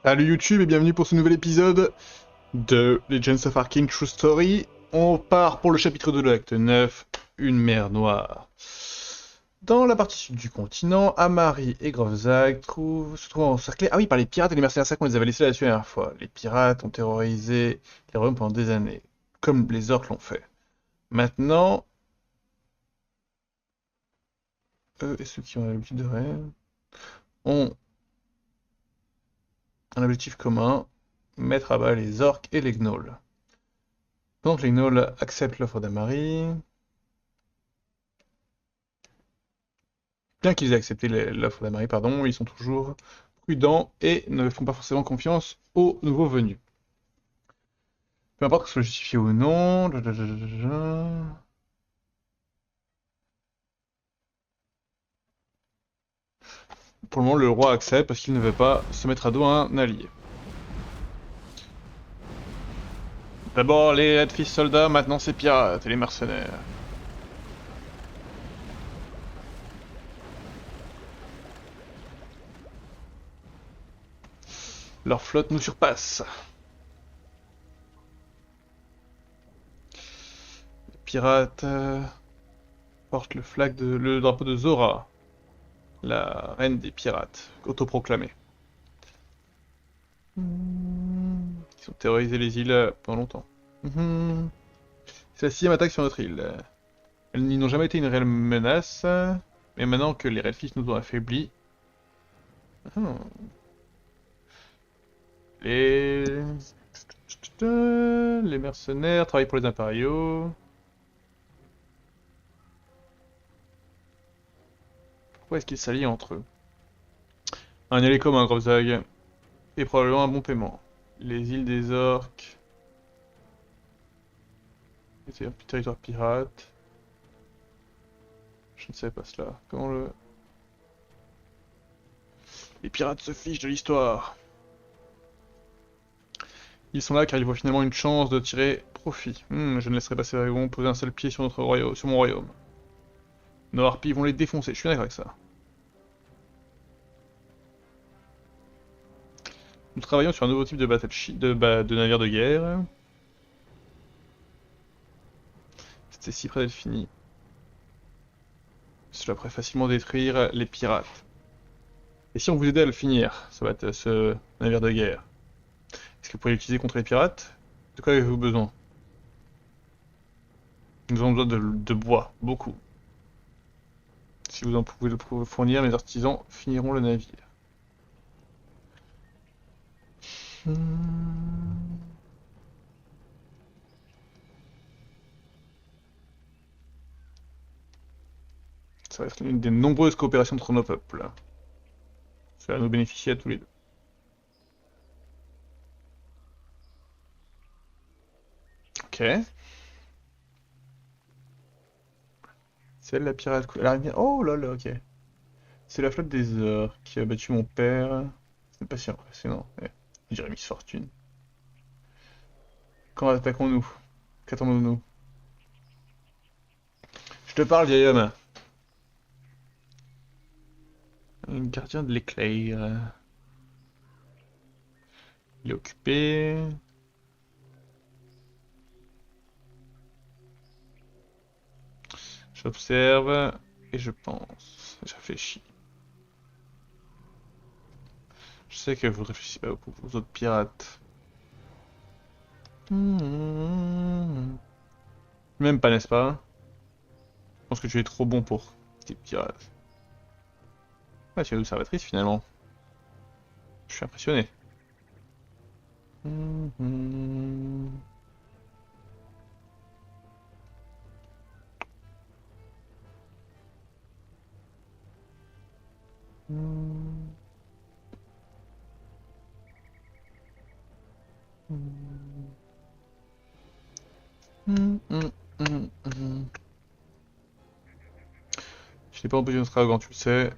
Salut YouTube et bienvenue pour ce nouvel épisode de Legends of Arcane True Story. On part pour le chapitre 2 de l'acte 9, une mer noire. Dans la partie sud du continent, Amari et Grovzag se trouvent encerclés, ah oui, par les pirates et les mercenaires qu'on les avait laissés là-dessus la dernière fois. Les pirates ont terrorisé les royaumes pendant des années, comme les orques l'ont fait. Maintenant, eux et ceux qui ont l'habitude de rêve ont un objectif commun, mettre à bas les orques et les gnolls. Pendant que les gnolls acceptent l'offre d'Amari, bien qu'ils aient accepté l'offre d'Amari, pardon, ils sont toujours prudents et ne font pas forcément confiance aux nouveaux venus. Peu importe que ce soit justifié ou non. Pour le moment, le roi accepte parce qu'il ne veut pas se mettre à dos un allié. D'abord les Red Fist soldats, maintenant c'est pirates et les mercenaires. Leur flotte nous surpasse. Les pirates portent le drapeau de Zora, la reine des pirates, autoproclamée. Ils ont terrorisé les îles pendant longtemps. C'est la sixième attaque sur notre île. Elles n'ont jamais été une réelle menace, mais maintenant que les Redfist nous ont affaiblis... Hmm. Les... Les mercenaires travaillent pour les impériaux. Pourquoi est-ce qu'ils s'allient entre eux? Un allié commun, Grobzag, et probablement un bon paiement. Les îles des orques... C'est un territoire pirate. Je ne sais pas cela. Comment le... Les pirates se fichent de l'histoire. Ils sont là car ils voient finalement une chance de tirer profit. Je ne laisserai pas ces dragons poser un seul pied sur notre royaume, sur mon royaume. Nos harpies vont les défoncer, je suis d'accord avec ça. Nous travaillons sur un nouveau type de battleship, de navire de guerre. C'était si près d'être fini. Cela pourrait facilement détruire les pirates. Et si on vous aidait à le finir, ça va être ce navire de guerre. Est-ce que vous pourriez l'utiliser contre les pirates? De quoi avez-vous besoin? Nous avons besoin de bois, beaucoup. Si vous en pouvez le fournir, les artisans finiront le navire. Ça va être une des nombreuses coopérations entre nos peuples. Ça va nous bénéficier à tous les deux. Ok. C'est elle la pirate. Oh là là, ok. C'est la flotte des Heures qui a battu mon père. Ce n'est pas si impressionnant. Je dirais Miss Fortune. Quand attaquons-nous? Qu'attendons-nous? Je te parle, vieil homme. Un gardien de l'éclair. Il est occupé. J'observe et je pense. Je réfléchis. Je sais que vous ne réfléchissez pas beaucoup aux autres pirates. Même pas, n'est-ce pas? Je pense que tu es trop bon pour tes pirates. Ah, tu es l'observatrice finalement. Je suis impressionné. Je n'ai pas empêché notre arrogant, tu le sais.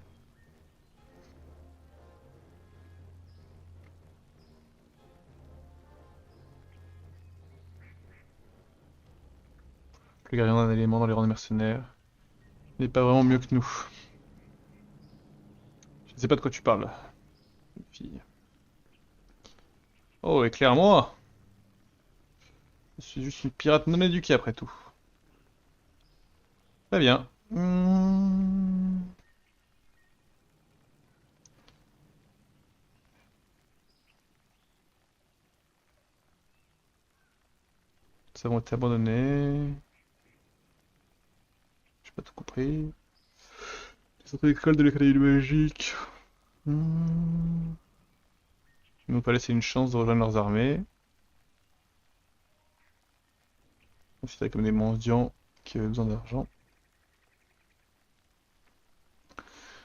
Le gardien d'un élément dans les rangs des mercenaires n'est pas vraiment mieux que nous. Je ne sais pas de quoi tu parles, fille. Oh, éclaire-moi! Je suis juste une pirate non éduquée après tout. Très bien. Ça va être abandonné. J'ai pas tout compris. Les autres écoles de l'Académie magique. Hmm. Ils n'ont pas laissé une chance de rejoindre leurs armées. Considérés comme des mendiants qui avaient besoin d'argent.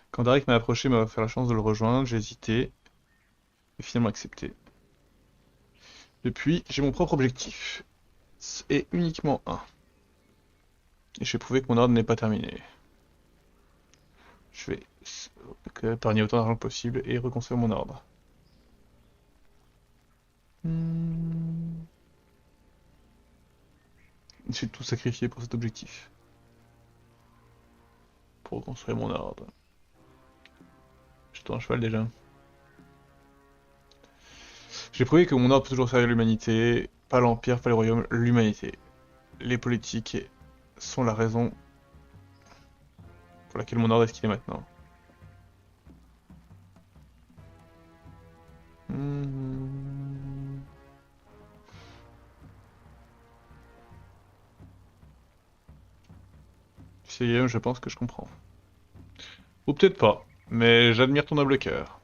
Quand Darik m'a approché, m'a offert la chance de le rejoindre, j'ai hésité et finalement accepté. Depuis, j'ai mon propre objectif. Et uniquement un. Et j'ai prouvé que mon ordre n'est pas terminé. Je vais épargner autant d'argent que possible et reconstruire mon ordre. Hmm. J'ai tout sacrifié pour cet objectif. Pour reconstruire mon ordre. J'étais un cheval déjà. J'ai prouvé que mon ordre peut toujours servir l'humanité. Pas l'Empire, pas les royaumes, l'humanité. Les politiques sont la raison pour laquelle mon ordre est ce qu'il est maintenant. Hmm. Tu sais, Guillaume, je pense que je comprends. Ou peut-être pas, mais j'admire ton noble cœur.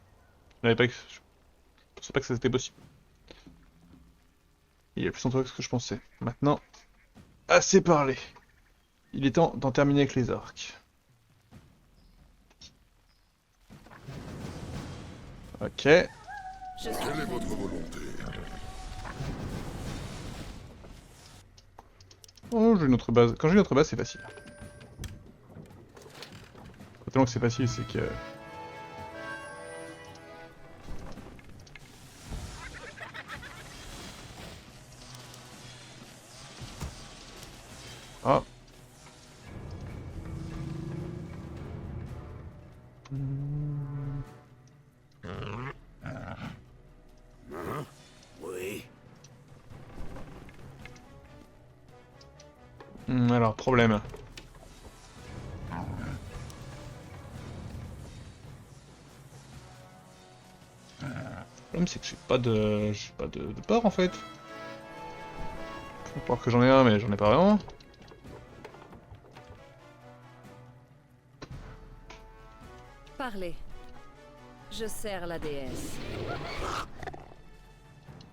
Je pensais pas que c'était possible. Il y a plus en toi que ce que je pensais. Maintenant, assez parlé. Il est temps d'en terminer avec les orques. Ok. Quelle est votre volonté? Oh, j'ai une autre base. Quand j'ai une autre base, c'est facile. Pas tellement que c'est facile, c'est que... Ah. Oui. Alors, problème. Le problème, c'est que j'ai pas de port en fait. Faut croire que j'en ai un, mais j'en ai pas vraiment. Parlez. Je sers la déesse.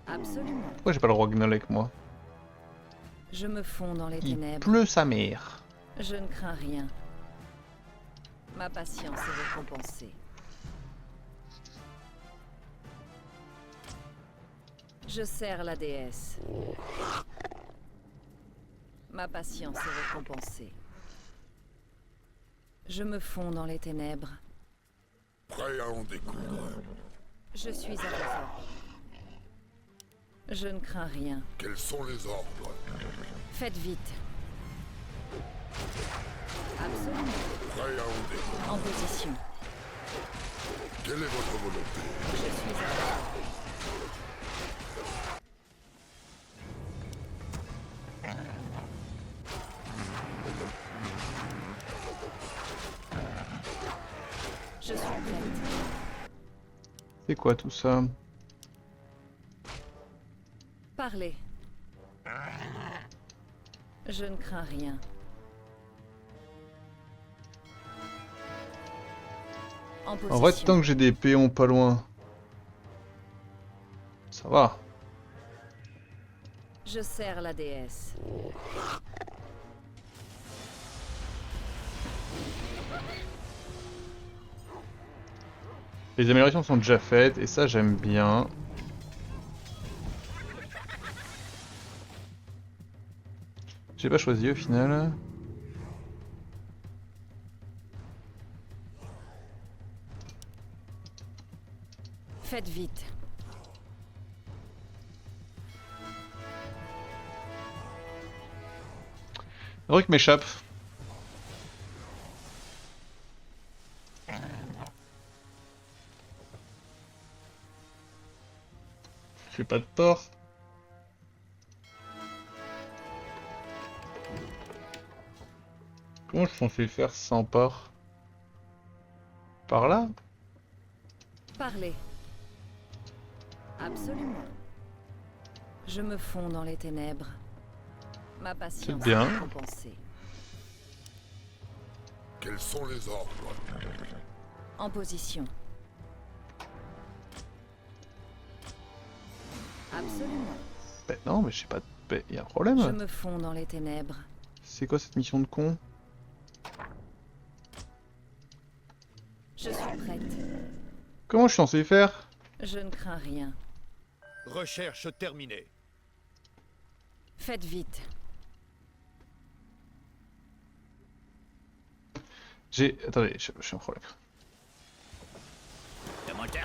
Absolument. Pourquoi j'ai pas le roi Gnol avec moi? Je me fonds dans les Il ténèbres. pleut sa mère. Je ne crains rien. Ma patience est récompensée. Je sers la déesse. Ma patience est récompensée. Je me fonds dans les ténèbres. Prêt à en découdre. Je suis à vos ordres. Je ne crains rien. Quels sont les ordres? Faites vite. Absolument. Prêt à en découdre. En position. Quelle est votre volonté? Je suis à vos ordres. Je suis prête. C'est quoi tout ça? Parlez. Je ne crains rien. En position. En vrai, tant que j'ai des péons pas loin, ça va. Je sers la déesse. Les améliorations sont déjà faites, et ça j'aime bien. J'ai pas choisi au final. Faites vite. Ruck m'échappe. fais pas de tort. Comment je suis censé faire sans port? Par là? Parlez. Absolument. Je me fonds dans les ténèbres. Ma patience bien. est récompensée. Quels sont les ordres? En position. Absolument. Ben non, mais je sais pas. Ben, y a un Je problème. me fonds dans les ténèbres. C'est quoi cette mission de con? Je suis prête. Comment je suis censé faire? Je ne crains rien. Recherche terminée. Faites vite. J'ai... Attendez, j'ai un problème.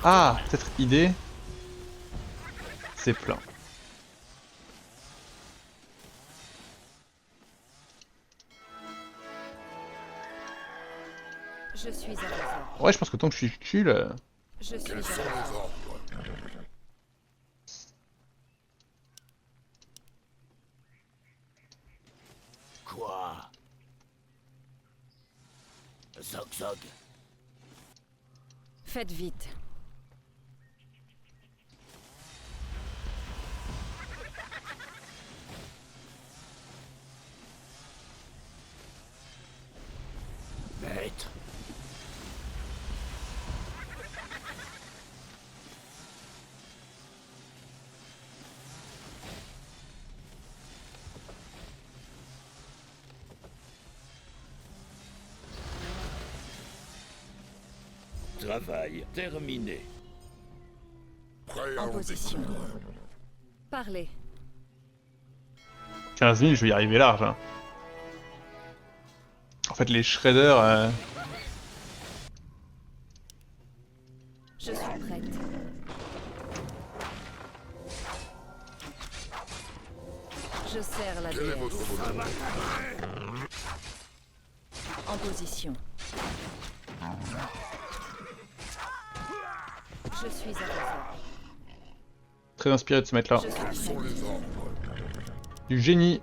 Ah, peut-être idée. C'est plein. Je suis à vos ordres. Ouais, je pense que tant que je suis chill... Je suis à Quels vos sont les ordres. ordres? Quoi? Zog Zog. Faites vite. Maître. Travail terminé. Prêt à En en position. découdre. Parlez. 15 000, je vais y arriver large. Hein. En fait, les shredders... Je suis prête. Je serre la Quelle est votre déesse. volonté? En position. Je suis à vos ordres. Très inspiré de ce mec-là. Je Quels suis sont prête. les ordres? Du génie.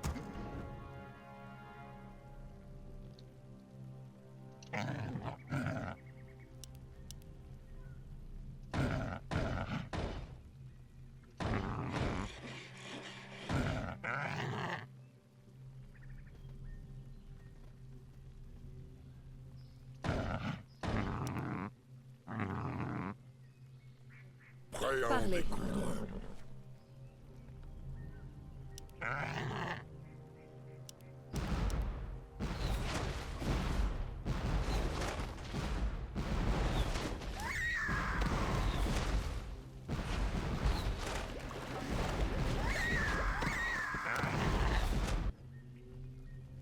Prêt à en Parlez. découdre.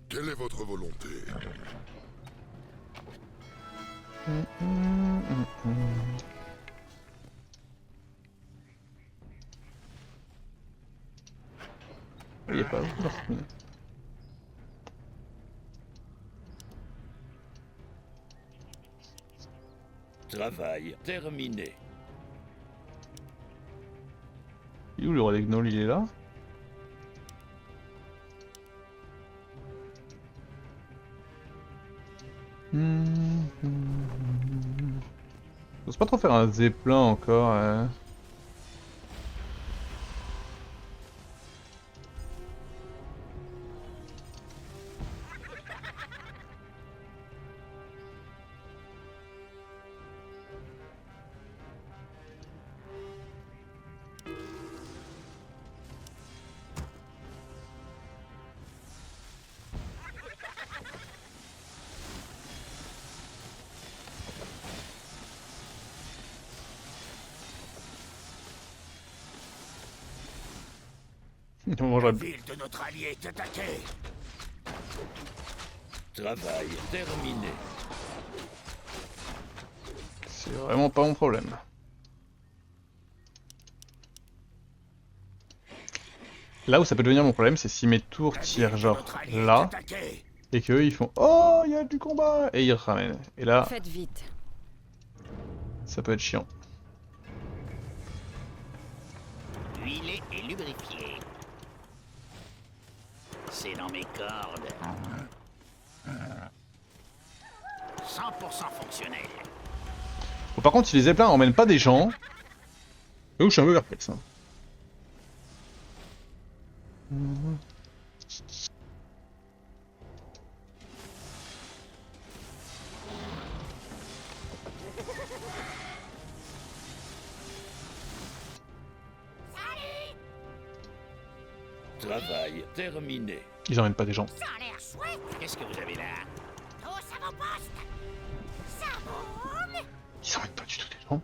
Quelle est votre volonté? Il est pas où dans cette mine. Travail terminé. Il est où le roi des gnolls? Il est là? J'ose pas trop faire un zeppelin encore. On mangerait- Ville de notre allié est attaquée. Travail terminé. C'est vraiment pas mon problème. Là où ça peut devenir mon problème, c'est si mes tours tirent genre là, et qu'eux ils font oh, il y a du combat, et ils ramènent. Et là, Faites vite. ça peut être chiant. huilé et lubrifié. C'est dans mes cordes. 100% fonctionnel. Bon, par contre, si les zeppelins emmènent pas des gens... Là où je suis un peu perplexe. Hein. Travail terminé. Ils emmènent pas des gens. Ça a l'air chouette. Qu'est-ce que vous avez là? Oh, ça va poste. Ça bombe. Ils emmènent pas du tout des gens.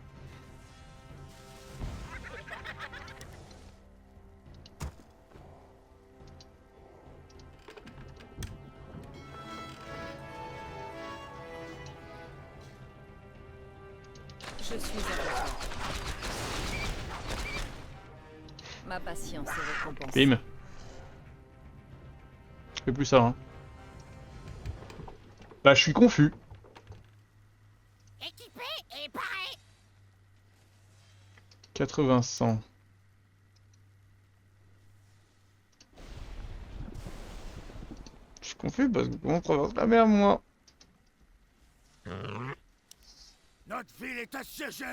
Je suis à votre. Ma patience est récompensée. Bim. Je fais plus ça, hein. Bah, je suis confus. Équipé et paré. 80-100. Je suis confus parce que comment on traverse la mer, moi? Notre ville est assiégée.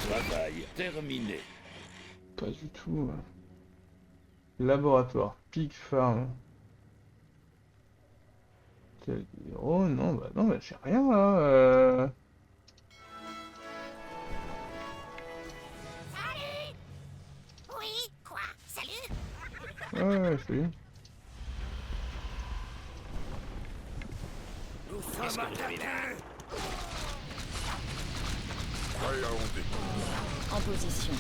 Travail terminé. Pas du tout. Laboratoire. Pig Farm. Oh non, bah non, bah j'ai rien là. Salut. Oui, quoi? Salut. Ouais, salut. Nous Qu'est-ce sommes que vous avez là? attaqués. Prêt à onder. En position.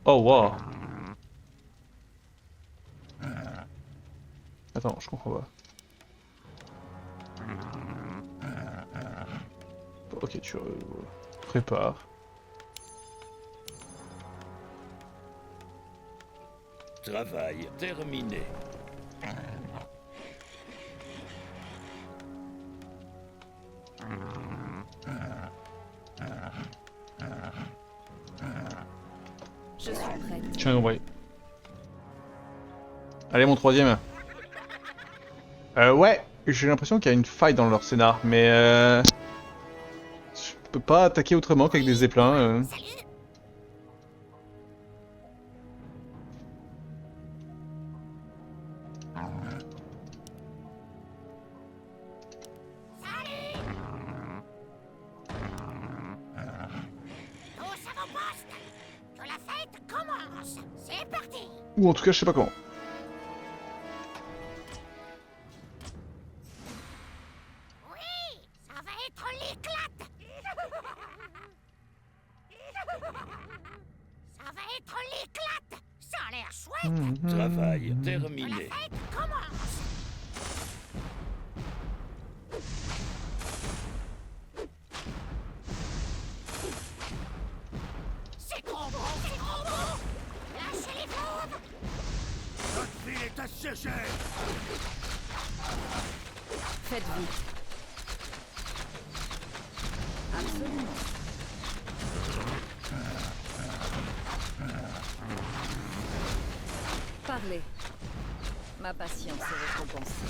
Oh wow. Attends, je comprends pas. Ok, tu prépares. Travail terminé. Je suis prête. Tiens, compris. Allez, mon troisième. Ouais, j'ai l'impression qu'il y a une faille dans leur scénar, mais je peux pas attaquer autrement qu'avec des zeppelins. Salut. Oh, ça va poste. Que la fête commence. C'est parti. Ou en tout cas, je sais pas comment. Oui, ça va être l'éclate. Ça va être l'éclate. Ça a l'air chouette. Travail Que la terminé. fête commence. C'est trop bon, c'est trop bon. Lâchez les bombes. Notre ville est assiégée. Faites vite. Absolument. Parlez. Ma patience est récompensée.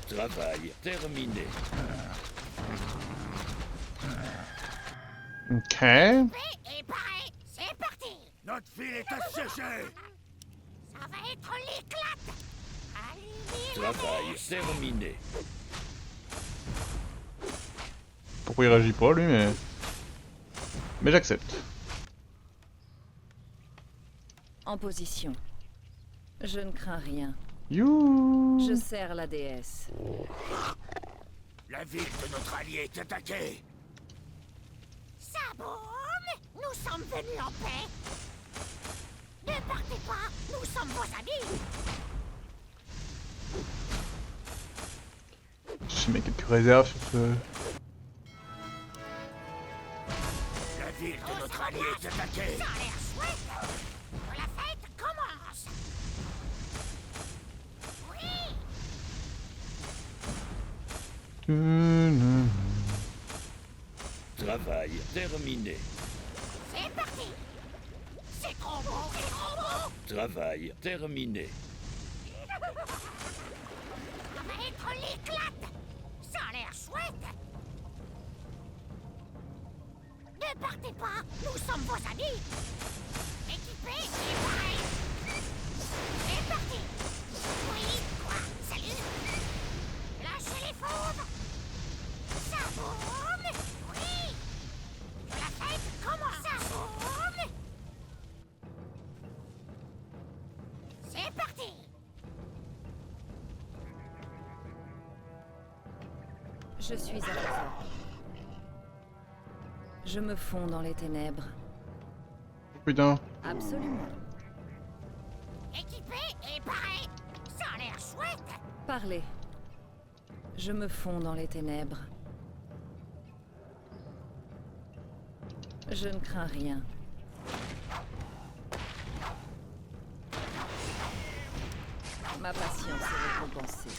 Travail terminé. Ok. Et pareil, c'est parti. Notre ville est assiégée. Ça va être l'éclate. Allumez la Travail mèche. terminé. Pourquoi il réagit pas, lui, mais... Mais j'accepte. En position. Je ne crains rien. You. Je sers la déesse. La ville de notre allié est attaquée. Ça bombe. Nous sommes venus en paix. Ne partez pas, nous sommes vos amis. Je mets quelques réserves sur ce... La ville de notre allié est attaquée. Ça a l'air chouette. Travail terminé. C'est parti. C'est trop beau, c'est trop beau. Travail terminé. Ça va être l'éclate. Ça a l'air chouette. Ne partez pas, nous sommes vos amis. Équipés et pareil. C'est parti. Oui, quoi, salut. Lâchez les fauves. Ça boum. Oui. Que la fête commence. Ça boum. C'est parti. Je suis à vos ordres. Je me fonds dans les ténèbres. Putain. Absolument. Équipés et pareil. Ça a l'air chouette. Parlez. Je me fonds dans les ténèbres. Je ne crains rien. Ma patience est récompensée.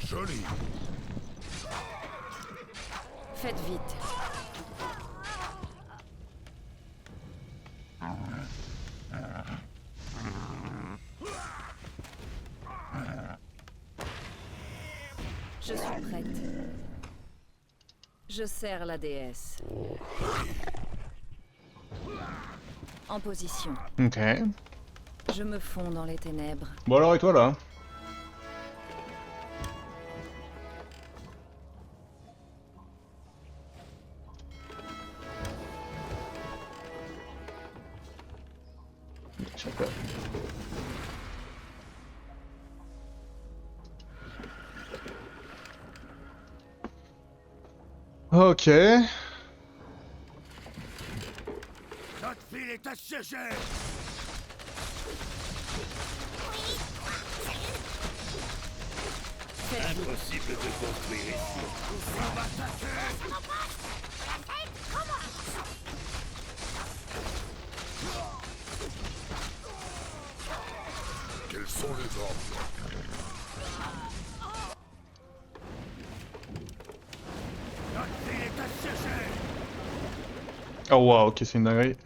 Joli. Faites vite. Je suis prête. Je sers la déesse. En position. Ok. Je me fonds dans les ténèbres. Bon alors et toi là? Je sais pas. Ok. Notre ville est assiégée. Impossible de construire ici. Nous sommes attaqués. La fête commence. Quels sont les ordres? Notre ville est assiégée. Oh wow, ok, c'est une dinguerie.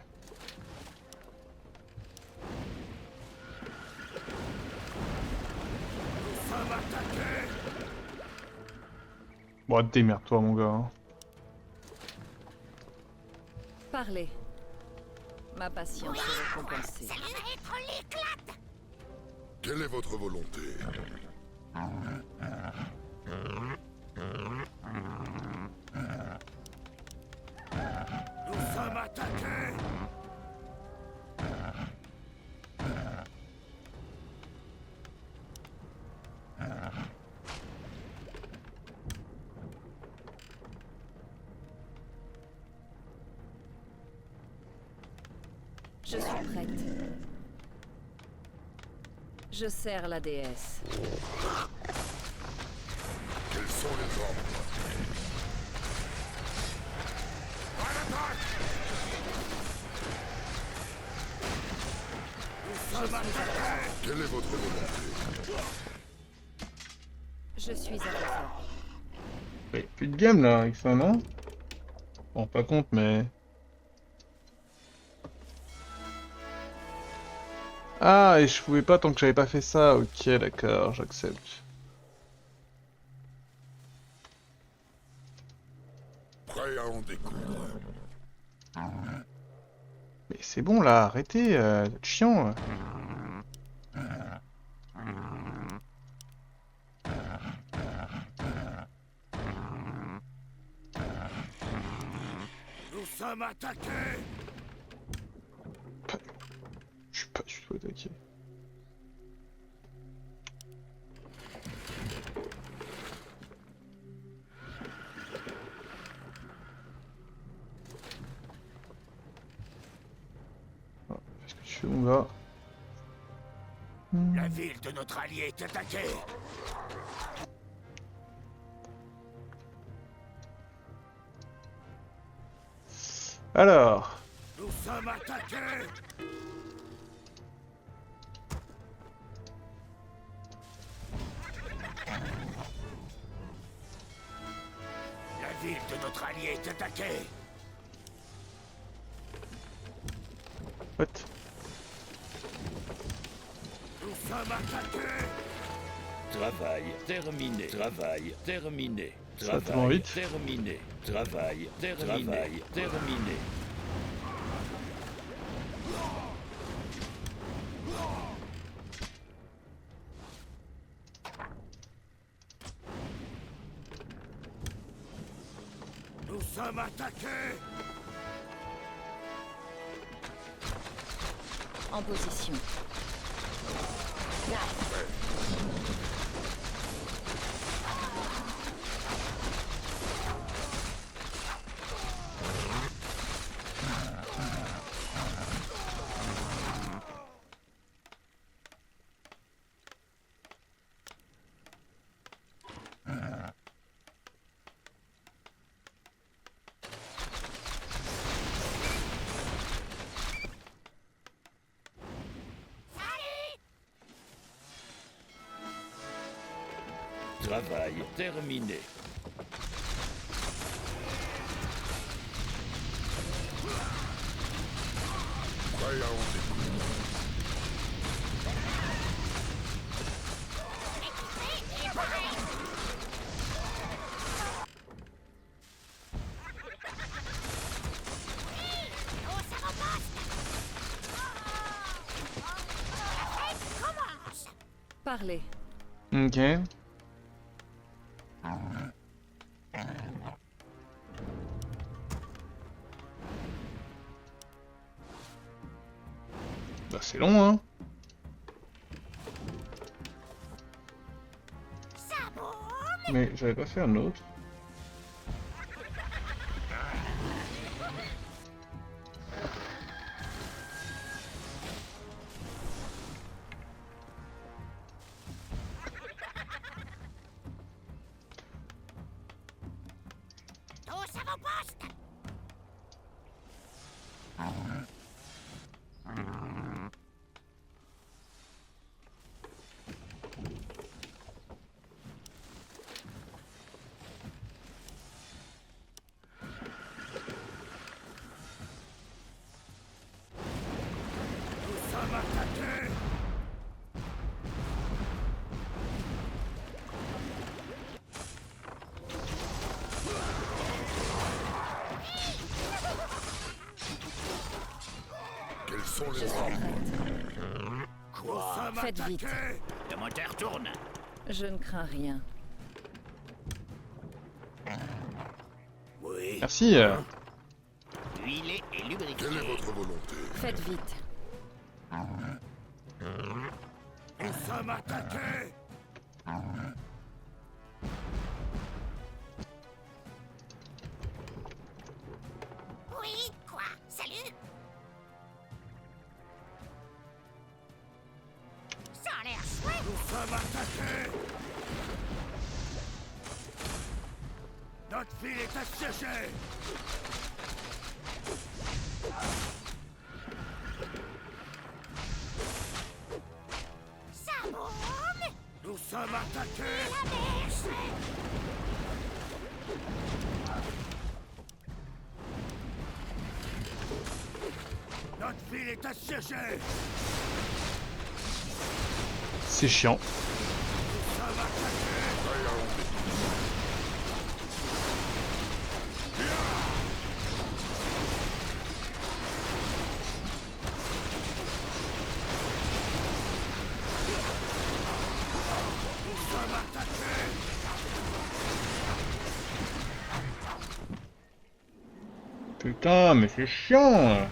Nous sommes attaqués. Bon, démerde-toi mon gars. Hein. Parlez. Ma patience est récompensée. Ça va être l'éclate. Quelle est votre volonté? Nous sommes attaqués. Je suis prête. Je sers la déesse. Quels sont les ordres? Quelle est votre volonté? Je suis à vos ordres. Ouais, plus de game là avec ça, non? Bon, pas compte, mais. Ah, et je pouvais pas tant que j'avais pas fait ça. Ok, d'accord, j'accepte. Prêt à en découdre. Mais c'est bon là, arrêtez, c'est chiant. Nous sommes attaqués. Je suis pas du tout attaqué. Ah, qu'est-ce que tu fais mon gars? La ville de notre allié est attaquée. Alors, Nous sommes attaqués. notre allié est attaqué. What? Nous sommes attaqués. Travail terminé. Travail terminé. Ça va tellement vite. Terminé. Travail terminé. Travail terminé. Nous sommes attaqués. En position. Travail terminé. Prêt à en découdre. Équipé et prêt. Tous à vos postes. La fête commence. Parlez. Ok. Bah c'est long hein. Ça boum. Mais j'avais pas fait un autre. Tous à vos postes. Nous sommes attaqués. Quels sont Je les suis ordres? prête. Quoi? Nous sommes Faites vite. attaqués. Le moteur tourne. Je ne crains rien. Oui. Merci. Huilé et lubrifié. Quelle est votre volonté? Faites vite. Nous sommes attaqués. Oui, quoi? Salut. Ça a l'air chouette. Nous sommes attaqués. Notre ville est assiégée. Ça boum. Nous sommes attaqués. La mèche. Notre ville est assiégée. C'est chiant. Nous sommes attaqués. Prêt à en découdre. Nous sommes attaqués. Putain, mais c'est chiant.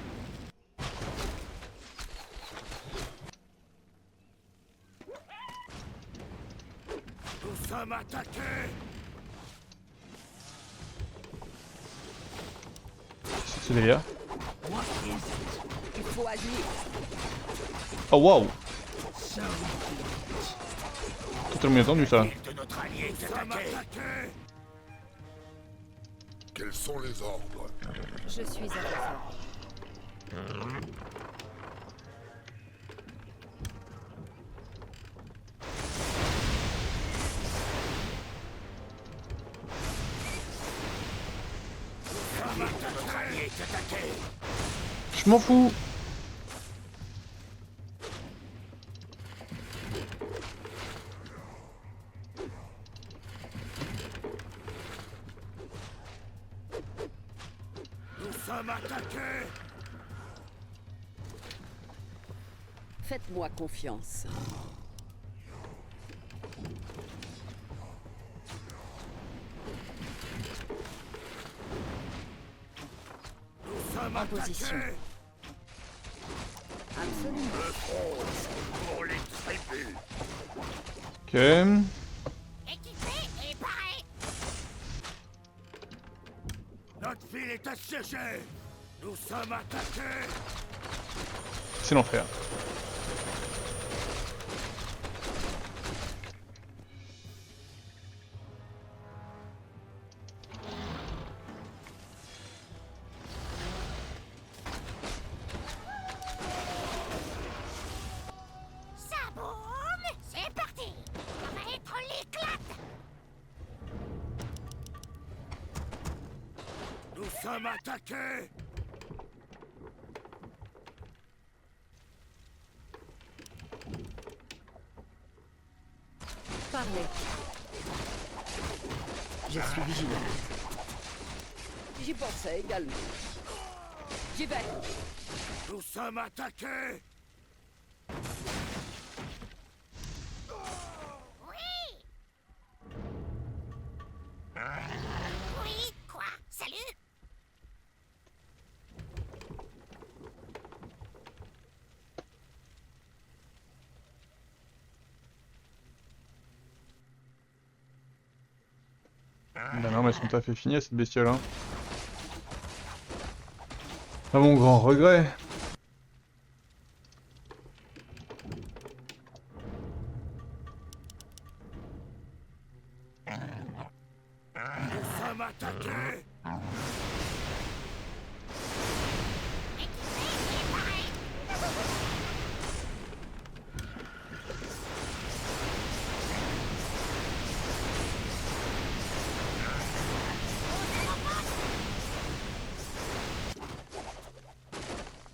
Nous sommes attaqués. C'est ce délire. Il faut agir. Oh waouh. Ça Totalement inattendu ça. L'île de notre allié est attaquée. Quels sont les ordres? Je suis à l'effort. est attaqué. Je m'en fous. Nous sommes attaqués. Faites-moi confiance. Nous sommes En position. attaqués. Absolument. Le front pour les tribus. Ok. Équipé et paré. Notre ville est assiégée. Nous sommes attaqués. C'est l'enfer. Ça boum. C'est parti. Ça va être l'éclate. Nous sommes attaqués. Parlez. Je suis vigilante. J'y pensais également. J'y vais. Nous sommes attaqués. Oui. Oui, quoi? Salut. Bah non, mais son taf est fini à cette bestiole, hein. À mon grand regret. Nous sommes attaqués. Équipé et paré.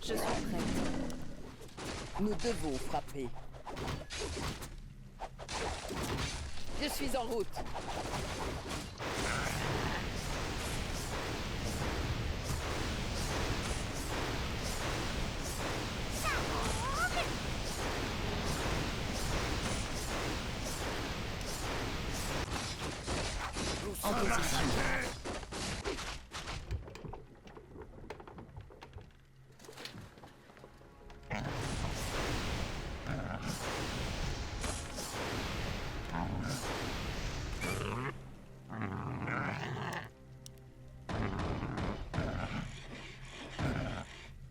Je suis prête. Nous devons frapper. Je suis en route. Nous En sommes position. attaqués.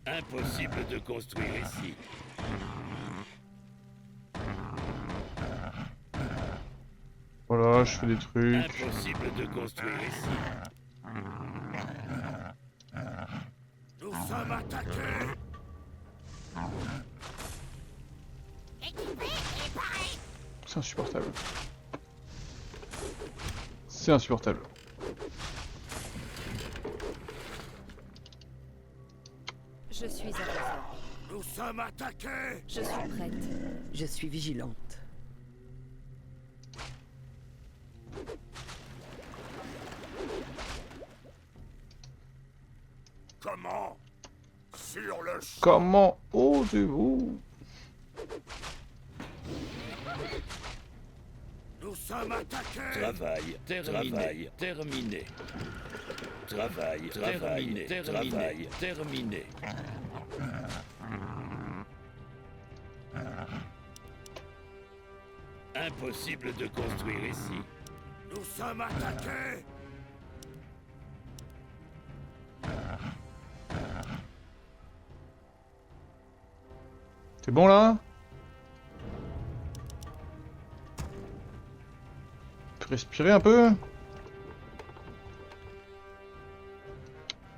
Impossible de construire ici. Voilà, je fais des trucs. Impossible de construire ici. Nous sommes attaqués. Équipé et paré. C'est insupportable. C'est insupportable. Je suis à vos ordres. Nous sommes attaqués. Je suis prête. Je suis vigilante. Comment? Sur le champ. Comment osez-vous? Nous sommes attaqués. Travail terminé. Terminé. Travail terminé. Travail terminé. Impossible de construire ici. Nous sommes attaqués. C'est bon là? Tu peux respirer un peu?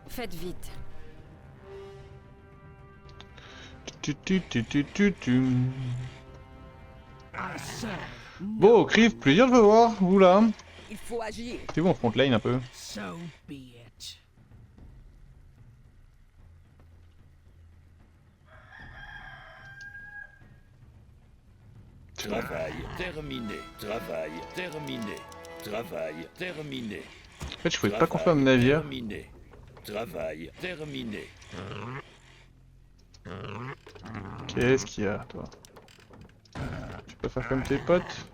Faites vite. Bon, Criv, plaisir de vous voir, vous là. Il faut agir. C'est bon, front line un peu. So be it. Travail terminé. Travail terminé. Travail terminé. En fait, je pouvais pas construire un navire. Terminé. Travail terminé. Qu'est-ce qu'il y a, toi? Tu peux faire comme tes potes?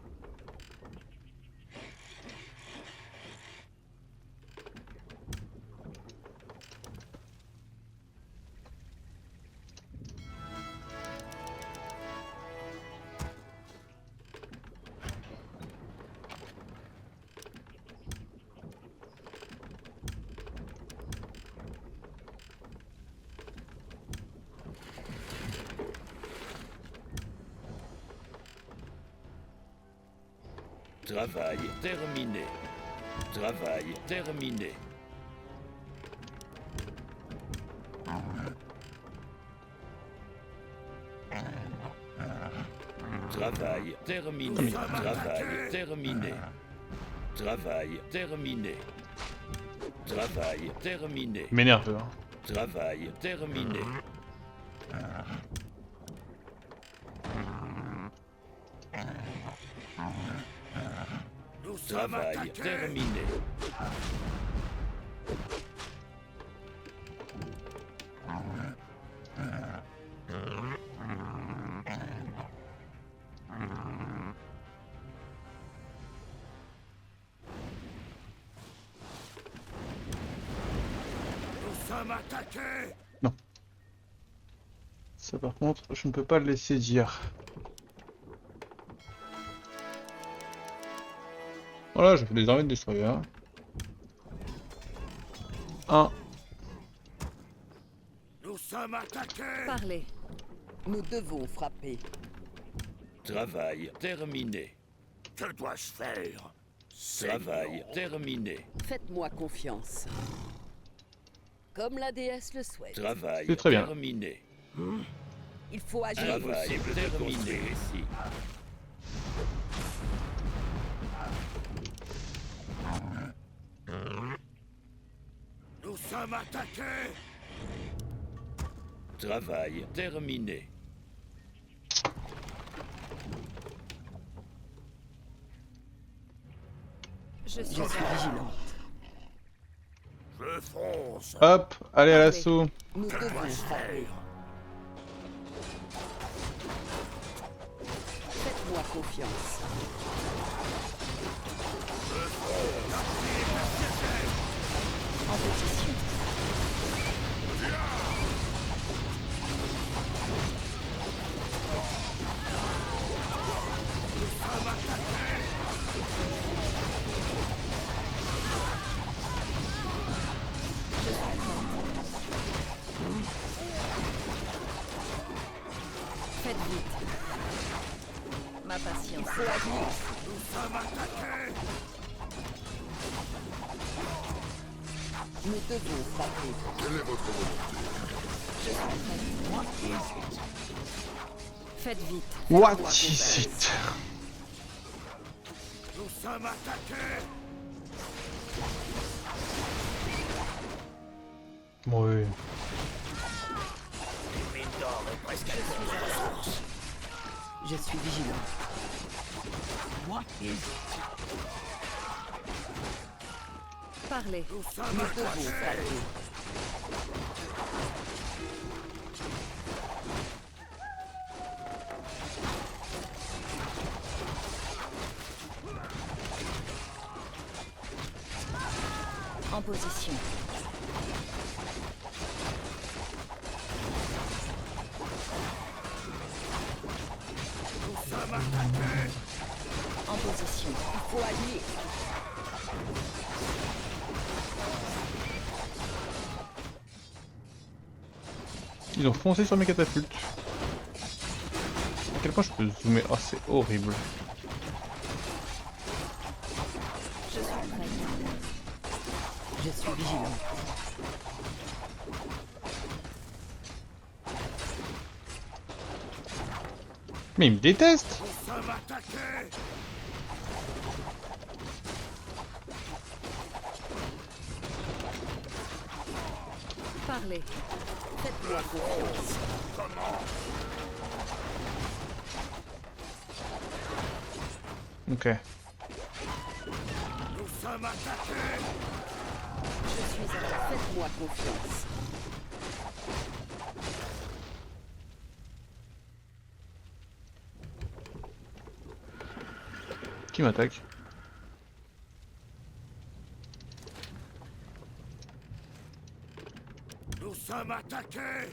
Travail terminé. Travail terminé. Travail terminé. Travail terminé. Travail terminé. Travail terminé. Il m'énerve, hein. Travail terminé. Nous sommes Travail attaqués. terminé. Nous sommes attaqués. Ça, par contre, je ne peux pas le laisser dire. Voilà, je fais des armées de destroyers. Un. Nous sommes attaqués. Parlez. Nous devons frapper. Travail terminé. Que dois-je faire? Travail terminé. Faites-moi confiance. Comme la déesse le souhaite. Travail C'est très bien. terminé. Il faut agir. Travail Impossible de terminé. construire ici. Nous sommes attaqués. Travail terminé. Je suis Je suis vigilante. Je fonce. Hop, allez à l'assaut. Nous Que devons dois-je frapper. faire? Faites-moi confiance. en position. Faites vite. Ma patience. Faut agir. Nous sommes attaqués. Nous devons frapper. Quelle est votre volonté? Faites vite. What is it? Nous sommes attaqués. Oui. Mine d'or est presque à la ressources. Je suis vigilant. Parlez. Nous sommes Nous devons attaqués. frapper. En position. Nous sommes attaqués. En position. Il faut agir. Ils ont foncé sur mes catapultes. À quel point je peux zoomer? Oh, c'est horrible. Je suis prête. Je suis vigilant. Mais ils me détestent! Nous sommes attaqués. Parlez. Faites-moi confiance. Ok. Nous sommes attaqués. Je suis à la... Faites-moi confiance. Qui m'attaque? Nous sommes attaqués.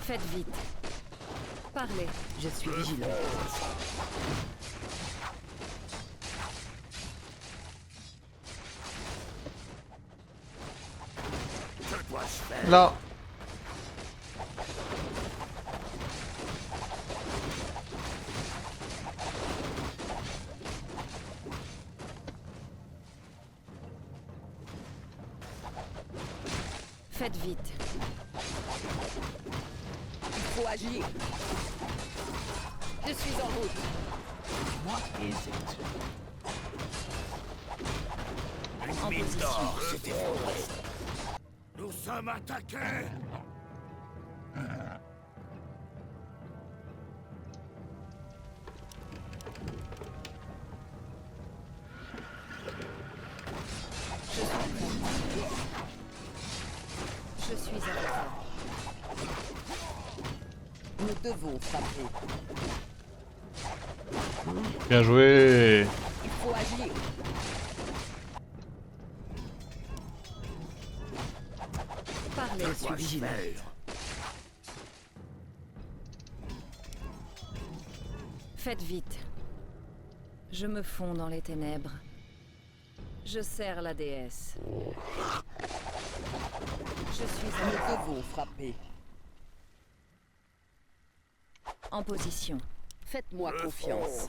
Faites vite. Parlez. Je suis vigilant. Que dois-je faire? Là. Faites vite. Il faut agir. Je suis en route. En position. C'est effondré. Nous sommes attaqués. Je suis à l'œuvre. Nous devons frapper. Bien joué. Il faut agir. Parlez. Je suis vigilant. Faites vite. Je me fonds dans les ténèbres. Je sers la déesse. Je suis à Nous l'œuvre. devons frapper. En position. Faites-moi confiance.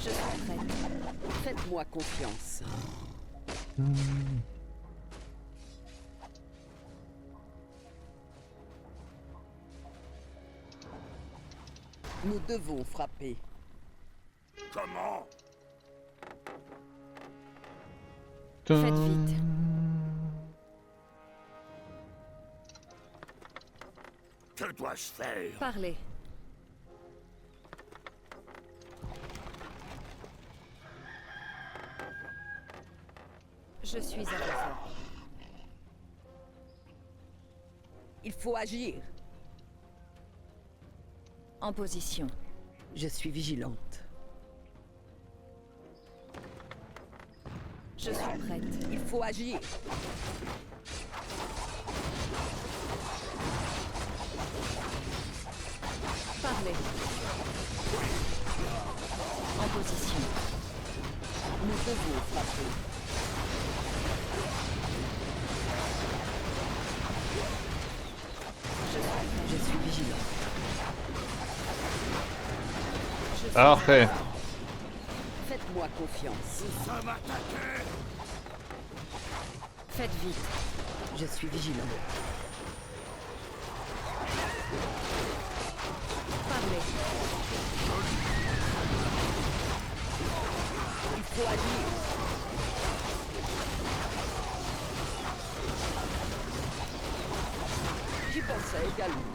Je suis prête. Faites-moi confiance. Nous devons frapper. Comment? Faites vite. Que dois-je faire? Parlez. Je suis à l'œuvre. Il faut agir. En position. Je suis vigilante. Je suis prête. Il faut agir. Parlez. En position. Nous devons frapper. Je suis vigilant. Je suis Parfait. Faites-moi confiance. Nous sommes attaqués. Faites vite. Je suis vigilant. Parlez. Il faut agir. J'y pensais également.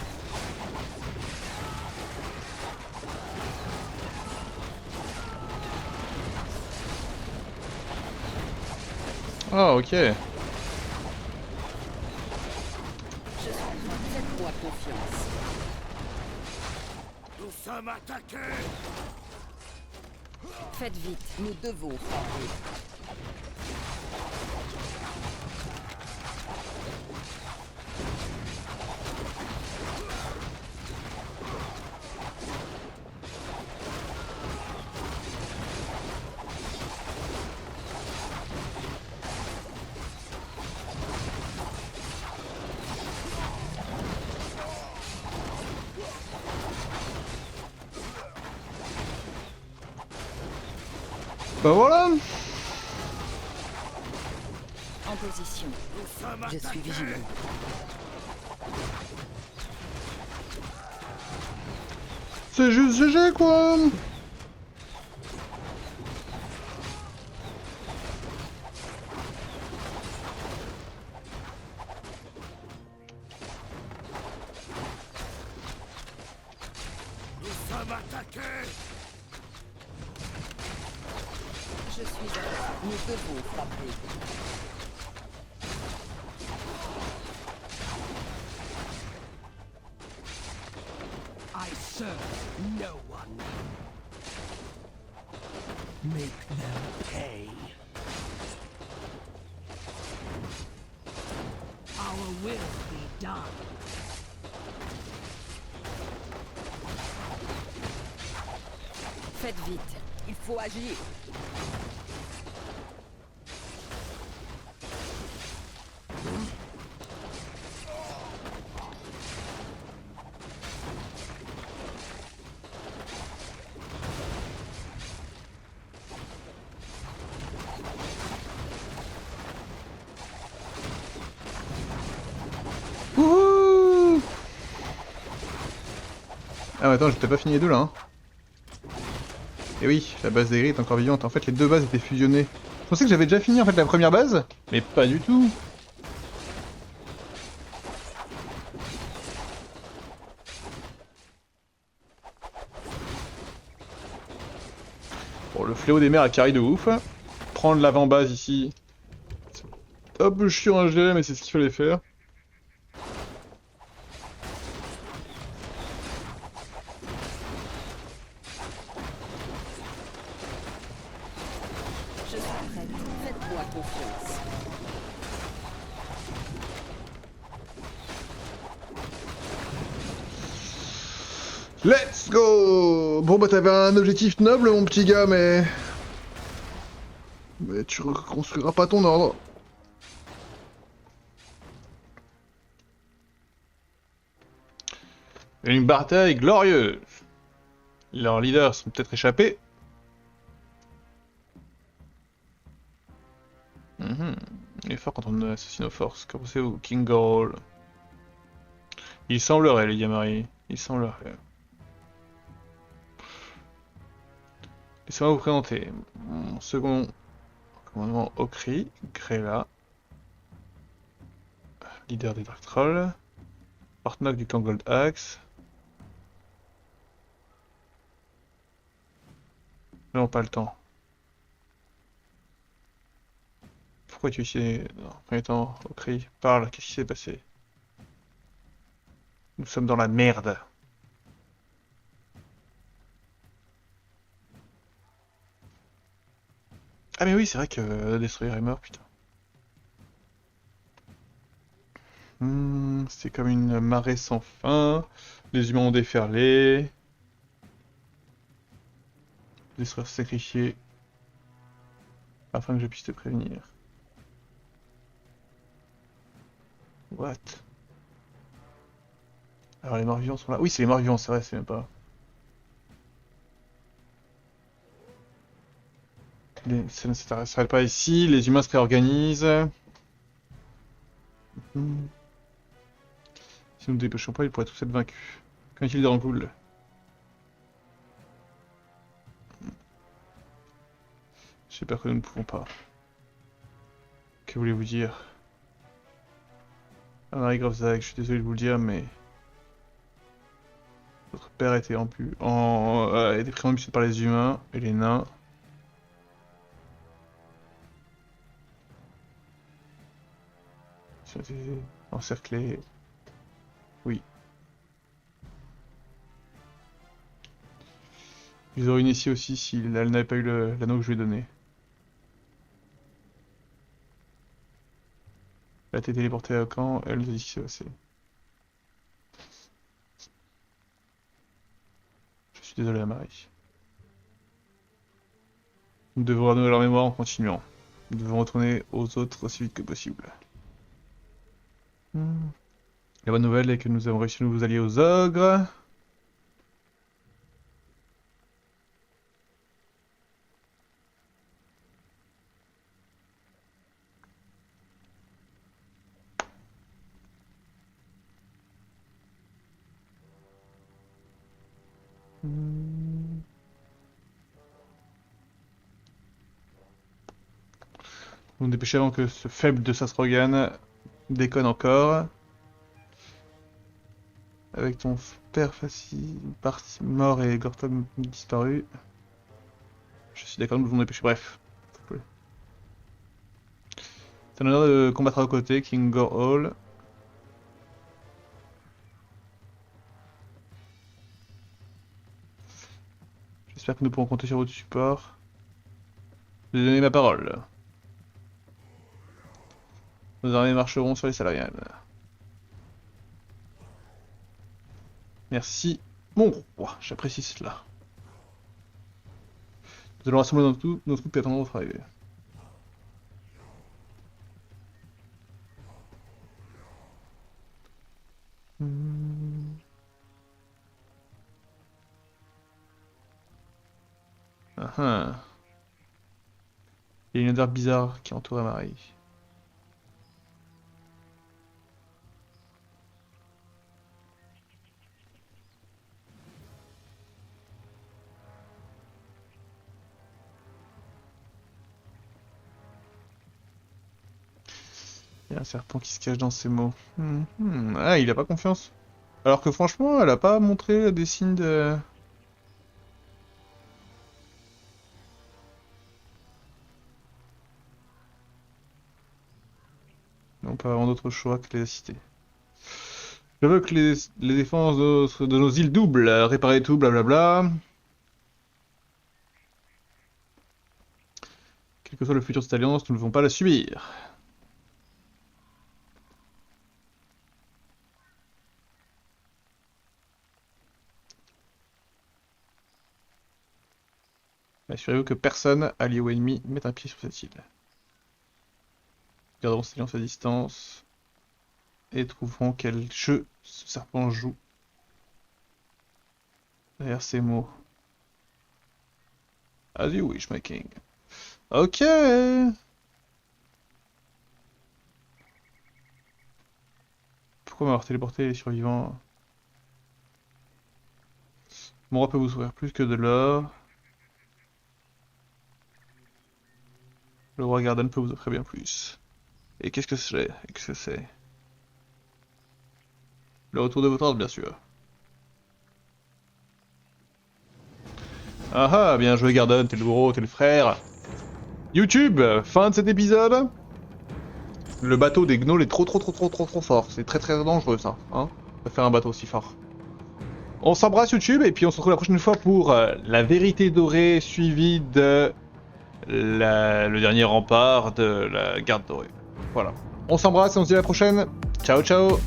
Ah, ok. Faites-moi confiance. Nous sommes attaqués. Faites vite. Nous devons frapper. Bah voilà. En position. Nous sommes Je suis attaqués. vigilant. C'est juste GG quoi. Nous sommes attaqués. Je suis à... Nous devons frapper. I serve no one. Make them pay. Our will be done. Faites vite. Il faut agir. Wouhou. Ah mais attends, j'ai peut-être pas fini les deux là. Hein. Et oui, la base d'Aerie est encore vivante. En fait, les deux bases étaient fusionnées. Je pensais que j'avais déjà fini en fait la première base, mais pas du tout. Bon, le fléau des mers a carry de ouf. Prendre l'avant-base ici. C'est un peu chiant à gérer, mais c'est ce qu'il fallait faire. Je suis prête. Faites-moi confiance. Let's go! Bon bah t'avais un objectif noble mon petit gars, mais... Mais tu reconstruiras pas ton ordre. Une bataille glorieuse. Leurs leaders sont peut-être échappés. Il est fort quand on assassine aux forces. Comme c'est au King Gorol. Il semblerait, les Yamari. Il semblerait. Laissez-moi vous présenter mon second commandement Okri, Grella, leader des Dark Trolls, Partnock du clan Gold Axe. Non, pas le temps. Pourquoi tu es ici dans le premier temps, Okri? Parle, qu'est-ce qui s'est passé? Nous sommes dans la merde. Ah mais oui, c'est vrai que Destroyer est mort, putain. C'est comme une marée sans fin. Les humains ont déferlé. Destroyer s'est sacrifié. Afin que je puisse te prévenir. What? Alors les morts-vivants sont là. Oui, c'est les morts-vivants, c'est vrai, c'est même pas... Ça ne s'arrête pas ici, les humains se réorganisent. Si nous ne dépêchons pas, ils pourraient tous être vaincus. Qu'en est-il d'Angoul? J'ai peur que nous ne pouvons pas. Que voulez-vous dire? Marie Grovzag, je suis désolé de vous le dire, mais... Votre père était était pris en but par les humains et les nains. Encerclé. Oui. Ils auraient initié aussi si elle n'avait pas eu l'anneau que je lui ai donné. Elle a été téléportée à Caen, elle nous a dit ce qui s'est passé. Je suis désolé, Marie. Nous devons renouveler leur mémoire en continuant. Nous devons retourner aux autres aussi vite que possible. La bonne nouvelle est que nous avons réussi à nous allier aux ogres. Vous me dépêchez avant que ce faible de Sasrogan déconne encore. Avec ton père parti mort et Gorton disparu. Je suis d'accord, nous devons nous dépêcher. Bref. C'est un honneur de combattre à vos côtés, King Gorhall. J'espère que nous pourrons compter sur votre support. Je vais donner ma parole. Nos armées marcheront sur les salariales. Merci, mon roi, j'apprécie cela. Nous allons rassembler nos troupes et attendre votre arrivée. Ah ah. Il y a une odeur bizarre qui entoure Marie. Il y a un serpent qui se cache dans ses mots. Ah, il a pas confiance. Alors que franchement, elle a pas montré des signes de... Non, pas vraiment d'autre choix que les assister. Je veux que les défenses de nos îles doublent, réparer tout, blablabla. Quel que soit le futur de cette alliance, nous ne devons pas la subir. Assurez-vous que personne, allié ou ennemi, mette un pied sur cette île. Gardons cette alliance à distance. Et trouverons quel jeu ce serpent joue. Derrière ces mots. As you wish, my king. Ok. Pourquoi m'avoir téléporté les survivants? Mon roi peut vous ouvrir plus que de l'or. Le roi Garden peut vous offrir bien plus. Et qu'est-ce que c'est? Qu'est-ce que c'est? Le retour de votre ordre, bien sûr. Ah ah, bien joué Garden, t'es le gros, t'es le frère. YouTube, fin de cet épisode. Le bateau des gnolls est trop fort. C'est très dangereux ça, hein, de faire un bateau aussi fort. On s'embrasse YouTube et puis on se retrouve la prochaine fois pour la vérité dorée suivie de le dernier rempart de la garde dorée. Voilà. On s'embrasse et on se dit à la prochaine. Ciao ciao.